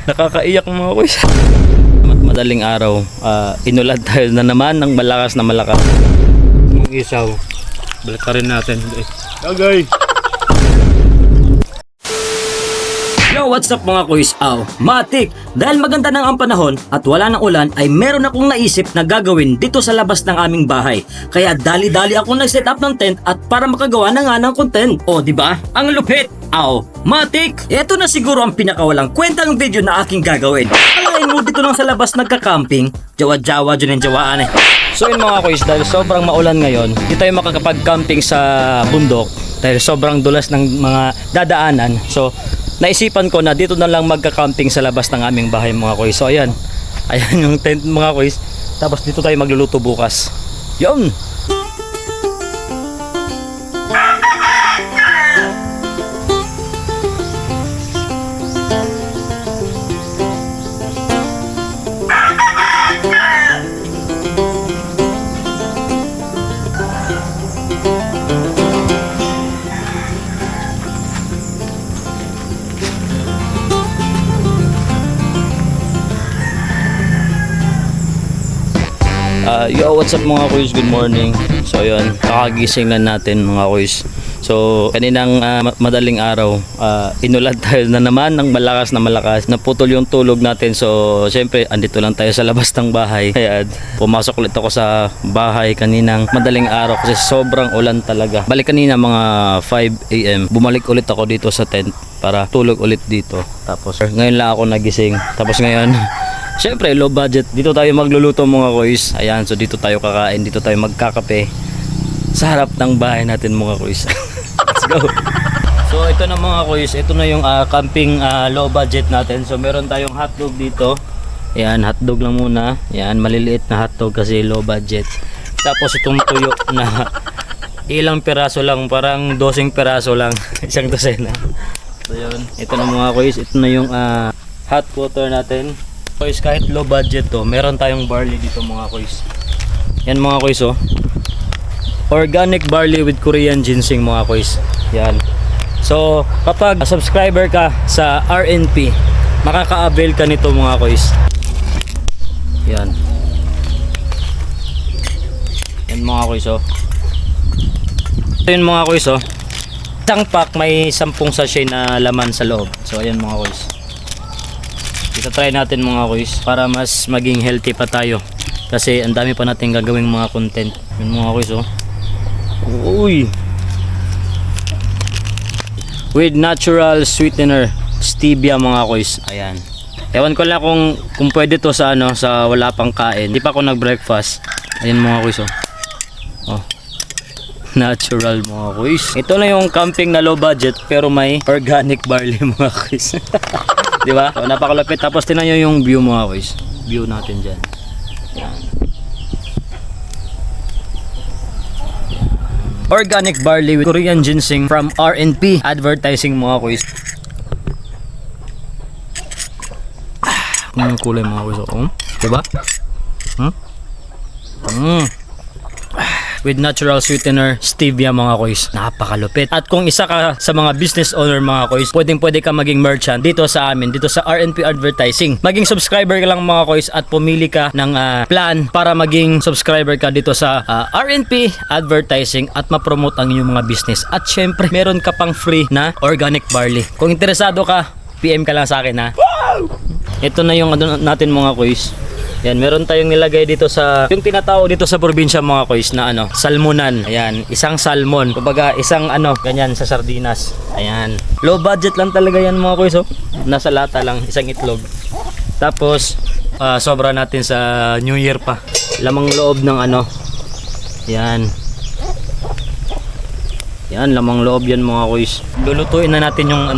Nakakaiyak mga kuys. Madaling araw, inulad tayo na naman ng malakas na malakas. Yung isaw, balik rin natin. Okay. Yo, what's up mga kuys? Matik! Dahil maganda na ang panahon at wala ng ulan ay meron akong naisip na gagawin dito sa labas ng aming bahay. Kaya dali-dali ako nag-set up ng tent at para makagawa na nga ng content. O di ba? Ang lupit! Matik! Ito na siguro ang pinakawalang kwentang video na aking gagawin. Alain mo dito lang sa labas nagka-camping. Jawa-jawa dyan yung jawaan eh. So yun mga kuys, dahil sobrang maulan ngayon, di tayo makakapag-camping sa bundok dahil sobrang dulas ng mga dadaanan. So naisipan ko na dito na lang magka-camping sa labas ng aming bahay mga kuys. So ayan yung tent mga kuys. Tapos dito tayo magluluto bukas. Yun! Yo, what's up mga kuys? Good morning. So yun, kakagising lang natin mga kuys. So kaninang madaling araw, inulad tayo na naman ng malakas na malakas. Naputol yung tulog natin. So syempre andito lang tayo sa labas ng bahay. Kaya pumasok ulit ako sa bahay kaninang madaling araw kasi sobrang ulan talaga. Balik kanina mga 5 AM, bumalik ulit ako dito sa tent para tulog ulit dito. Tapos ngayon lang ako nagising. Tapos ngayon syempre low budget, dito tayo magluluto mga kuys. Ayan, so dito tayo kakain, dito tayo magkakape sa harap ng bahay natin mga kuys. Let's go. So ito na mga kuys, ito na yung camping low budget natin. So meron tayong hotdog dito. Ayan, hotdog lang muna. Ayan, maliliit na hotdog kasi low budget. Tapos itong tuyo na ilang piraso lang, parang 12 piraso lang, isang dosena. So yun, ito na mga kuys, ito na yung hot water natin. Kuys, kahit low budget to, meron tayong barley dito mga kuys. Yan mga kuys oh. Organic barley with Korean ginseng mga kuys. Yan. So, kapag subscriber ka sa RNP, makaka-avail ka nito mga kuys. Yan. Yan mga kuys oh. Ito yun mga kuys oh. Isang pack may 10 sachet na laman sa loob. So ayan mga kuys. Ita-try natin mga kuys para mas maging healthy pa tayo kasi ang dami pa natin gagawing mga content. Yun mga kuys oh. Uy! With natural sweetener stevia mga kuys. Ayan. Ewan ko lang kung pwede to sa sa wala pang kain. Hindi pa ako nag-breakfast. Ayan mga kuys oh. Oh. Natural mga kuys. Ito na yung camping na low budget pero may organic barley mga kuys. Di ba? So, napakalapit. Tapos tingnan nyo yung view mga kuys. View natin dyan. Yan. Organic barley with Korean ginseng from RNP Advertising mga kuys. Yung kulay mga kuys. Diba? With natural sweetener stevia mga kuys. Napakalupit. At kung isa ka sa mga business owner mga kuys, pwede ka maging merchant dito sa amin, dito sa RNP Advertising. Maging subscriber ka lang mga kuys at pumili ka ng plan para maging subscriber ka dito sa RNP Advertising at ma-promote ang iyong mga business. At syempre, meron ka pang free na organic barley. Kung interesado ka, PM ka lang sa akin ha. Ito na yung natin mga kuys. Yan, meron tayong nilagay dito sa yung tinatawag dito sa probinsya mga kuys na salmonan. Ayan, isang salmon. Kumbaga isang ganyan sa sardinas. Ayan. Low budget lang talaga yan mga kuys oh. Nasa lata lang, isang itlog. Tapos sobra natin sa New Year pa. Lamang loob ng Yan. Yan, lamang loob yan mga kuys. Lulutuin na natin yung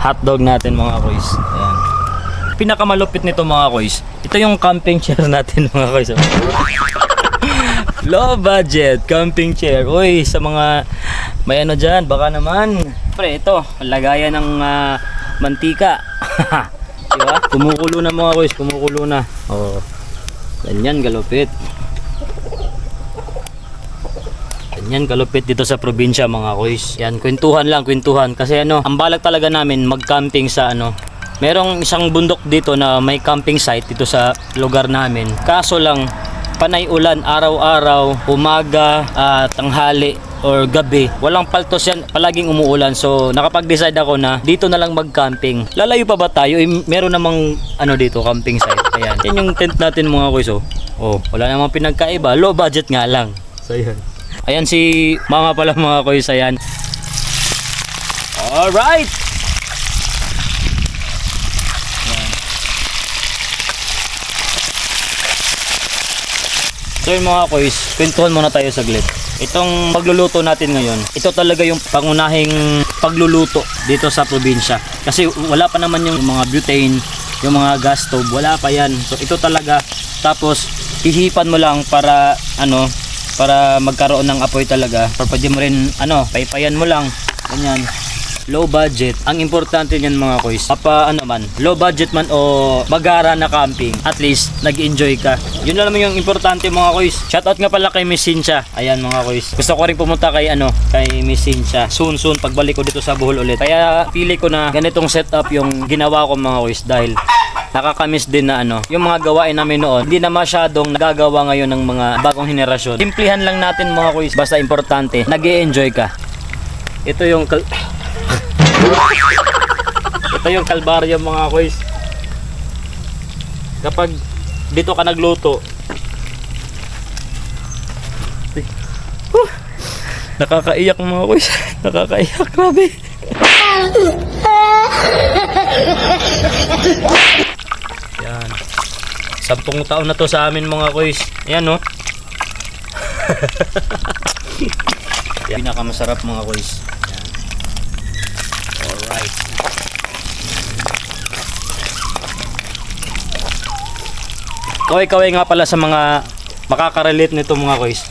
hotdog natin mga kuys. Ayan. Pinakamalupit nito mga kuys, ito yung camping chair natin mga kuys. Low budget camping chair. Uy, sa mga may dyan, baka naman. Pre, ito, lagayan ng mantika. Diba? Kumukulo na mga kuys, kumukulo na. Oh, ganyan galupit. Ganyan kalupit dito sa probinsya mga kuys. Yan, kwentuhan lang, kwentuhan. Kasi ang balak talaga namin mag-camping sa Merong isang bundok dito na may camping site dito sa lugar namin. Kaso lang, panay ulan araw-araw, umaga, tanghali or gabi. Walang paltos yan, palaging umuulan. So nakapag-decide ako na dito na lang mag-camping. Lalayo pa ba tayo? Meron namang dito, camping site. Ayan. Yan yung tent natin mga kuys. Oh, wala namang pinagkaiba. Low budget nga lang. So yan. Ayan si mama pala mga kuys. Ayan. Alright! So yun mga kuys, kwentuhan muna tayo saglit. Itong pagluluto natin ngayon, ito talaga yung pangunahing pagluluto dito sa probinsya. Kasi wala pa naman yung mga butane, yung mga gas stove, wala pa yan. So ito talaga, tapos hihipan mo lang para para magkaroon ng apoy talaga. Or pwede mo rin paypayan mo lang, ganyan. Low budget. Ang importante niyan mga kuys, low budget man o magara na camping, at least nag-enjoy ka. Yun na naman yung importante mga kuys. Shoutout nga pala kay Miss Cynthia. Ayan mga kuys. Gusto ko rin pumunta kay Miss Cynthia. Soon pagbalik ko dito sa Bohol ulit. Kaya pili ko na ganitong setup yung ginawa ko mga kuys dahil nakakamiss din na yung mga gawain namin noon hindi na masyadong nagagawa ngayon ng mga bagong henerasyon. Simplihan lang natin mga kuys, basta importante nag-e-enjoy ka. Ito yung kalbaryo mga kuys. Kapag dito ka nagluto, nakakaiyak mga kuys. Nakakaiyak, grabe. Yan. 10 taon na to sa amin mga kuys. Ayan no. Pinakamasarap mga kuys. Alright. Kaway-kaway nga pala sa mga makaka-relate nito mga kuys.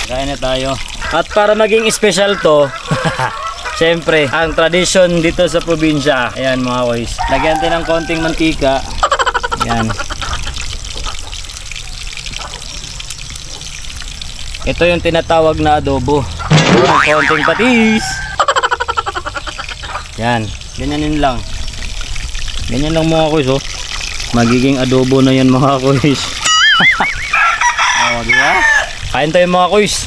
Kain na tayo. At para maging special to, syempre, ang tradisyon dito sa probinsya. Ayan mga kuys. Lagyan natin ng konting mantika. Ayan. Ito yung tinatawag na adobo. Konting patis. Yan. Ganyanin lang. Ganyan lang mga kuys. Magiging adobo na yan mga kuys. O, diba? Kain tayo mga kuys.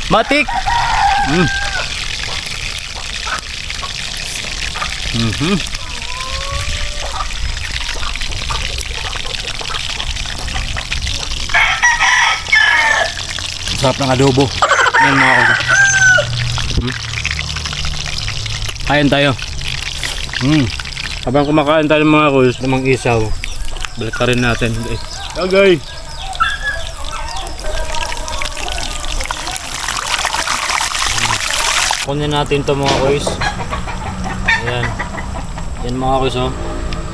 Matik. Sarap ng adobo. Yan mga kuys. Kain tayo. Habang kumakain tayo mga kuys, namang isaw. Balik rin natin. Okay. Kunin natin to mga kuys. Ayan. Yan mga kuys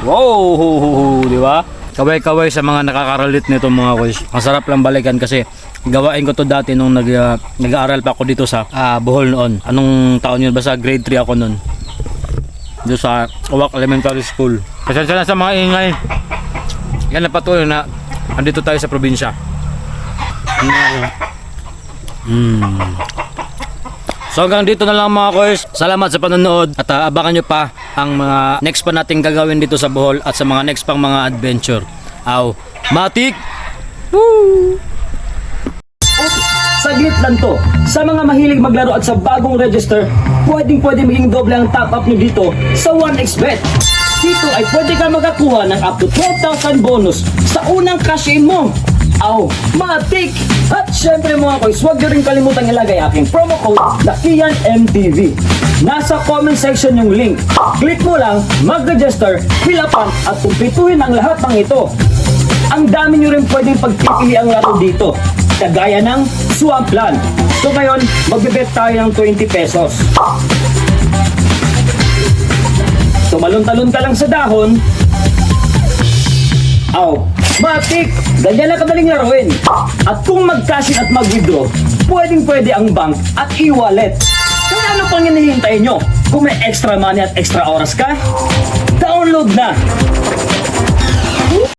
Wow! Di ba? Kaway-kaway sa mga nakaka-relate nito mga kuys. Masarap lang balikan kasi gawain ko to dati nung nag-aaral pa ako dito sa Bohol noon. Anong taon yun? Basta grade 3 ako noon. Dito sa Uwak Elementary School. Pasensya na sa mga ingay. Yan na patuloy na andito tayo sa probinsya. So hanggang dito na lang mga kuys. Salamat sa panonood at abangan nyo pa ang mga next pa nating gagawin dito sa Bohol at sa mga next pang mga adventure. Matik! Woo! Saglit lang to. Sa mga mahilig maglaro at sa bagong register, pwede maging doble ang top up nyo dito sa 1xBet. Dito ay pwede ka makakuha ng up to 12,000 bonus sa unang cash in mo. Matik! At syempre mga kuys, huwag nyo rin kalimutang ilagay aking promo code na IanMTV. Nasa comment section yung link. Click mo lang, mag-register, hilapan at kumpituhin ang lahat ng ito. Ang dami nyo rin pwedeng pagpipili ang laro dito, kagaya ng Swampland. So ngayon, magbibet tayo ng 20 pesos. Tumalon-talon ka lang sa dahon. Matik! Ganyan na kadaling laruin. At kung mag-cash in at mag-withdraw, pwedeng-pwede ang bank at e-wallet. Kaya ano pang hinihintay nyo? Kung may extra money at extra oras ka, download na!